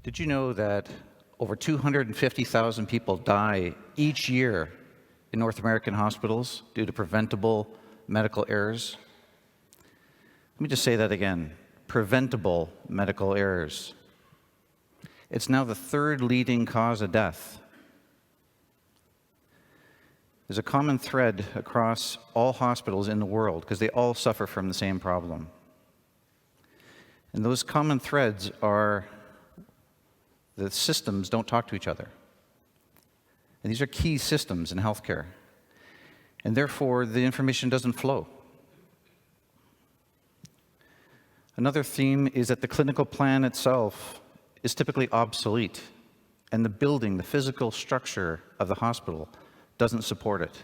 Did you know that over 250,000 people die each year in North American hospitals due to preventable medical errors? Let me just say that again, preventable medical errors. It's now the third leading cause of death. There's a common thread across all hospitals in the world because they all suffer from the same problem. And those common threads are the systems don't talk to each other. And these are key systems in healthcare. And therefore, the information doesn't flow. Another theme is that the clinical plan itself is typically obsolete, and the building, the physical structure of the hospital doesn't support it.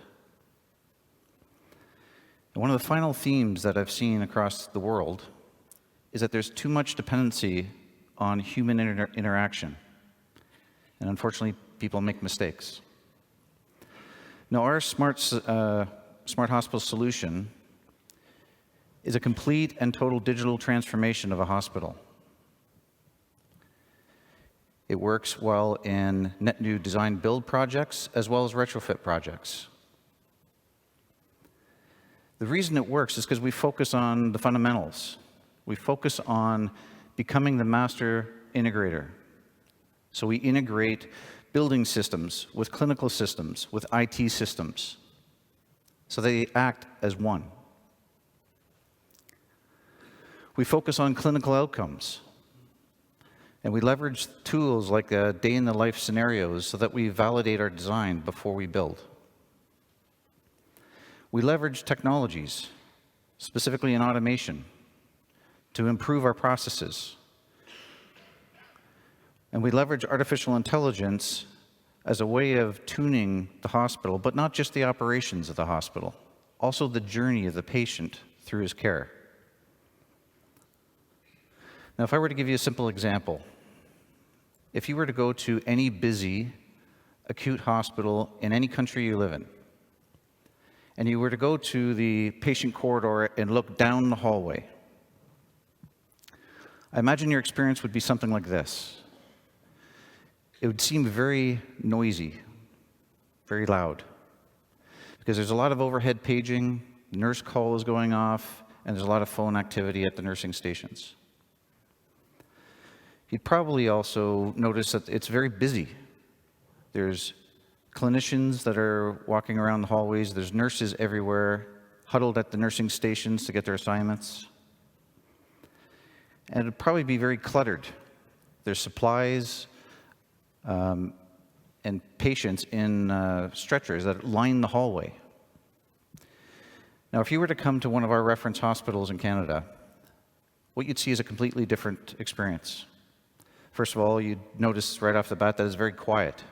And one of the final themes that I've seen across the world is that there's too much dependency on human interaction. And unfortunately, people make mistakes. Now, our smart hospital solution is a complete and total digital transformation of a hospital. It works well in net new design build projects as well as retrofit projects. The reason it works is because we focus on the fundamentals. We focus on becoming the master integrator. So we integrate building systems with clinical systems, with IT systems, so they act as one. We focus on clinical outcomes, and we leverage tools like day-in-the-life scenarios so that we validate our design before we build. We leverage technologies, specifically in automation, to improve our processes. And we leverage artificial intelligence as a way of tuning the hospital, but not just the operations of the hospital, also the journey of the patient through his care. Now, if I were to give you a simple example, if you were to go to any busy acute hospital in any country you live in, and you were to go to the patient corridor and look down the hallway, I imagine your experience would be something like this. It would seem very noisy, very loud, because there's a lot of overhead paging, nurse call is going off, and there's a lot of phone activity at the nursing stations. You'd probably also notice that it's very busy. There's clinicians that are walking around the hallways, there's nurses everywhere, huddled at the nursing stations to get their assignments. And it'd probably be very cluttered. There's supplies, and patients in stretchers that line the hallway. Now, if you were to come to one of our reference hospitals in Canada, what you'd see is a completely different experience. First of all, you'd notice right off the bat that it's very quiet.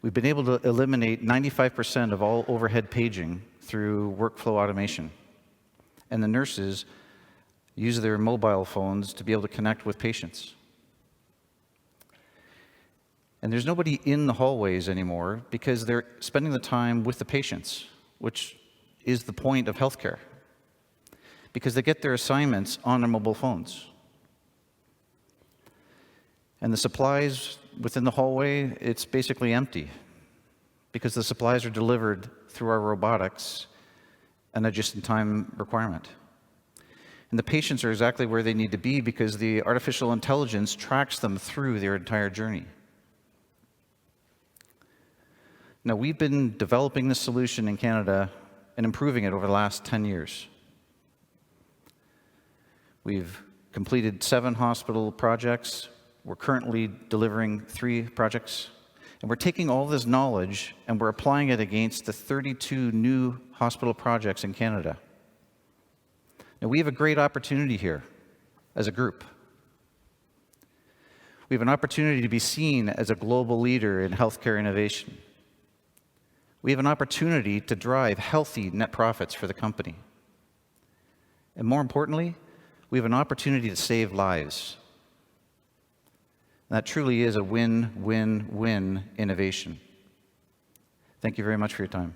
We've been able to eliminate 95% of all overhead paging through workflow automation. And the nurses use their mobile phones to be able to connect with patients. And there's nobody in the hallways anymore because they're spending the time with the patients, which is the point of healthcare, because they get their assignments on their mobile phones. And the supplies within the hallway, it's basically empty because the supplies are delivered through our robotics and a just-in-time requirement. And the patients are exactly where they need to be because the artificial intelligence tracks them through their entire journey. Now, we've been developing this solution in Canada and improving it over the last 10 years. We've completed 7 hospital projects. We're currently delivering 3 projects. And we're taking all this knowledge and we're applying it against the 32 new hospital projects in Canada. Now, we have a great opportunity here as a group. We have an opportunity to be seen as a global leader in healthcare innovation. We have an opportunity to drive healthy net profits for the company. And more importantly, we have an opportunity to save lives. And that truly is a win-win-win innovation. Thank you very much for your time.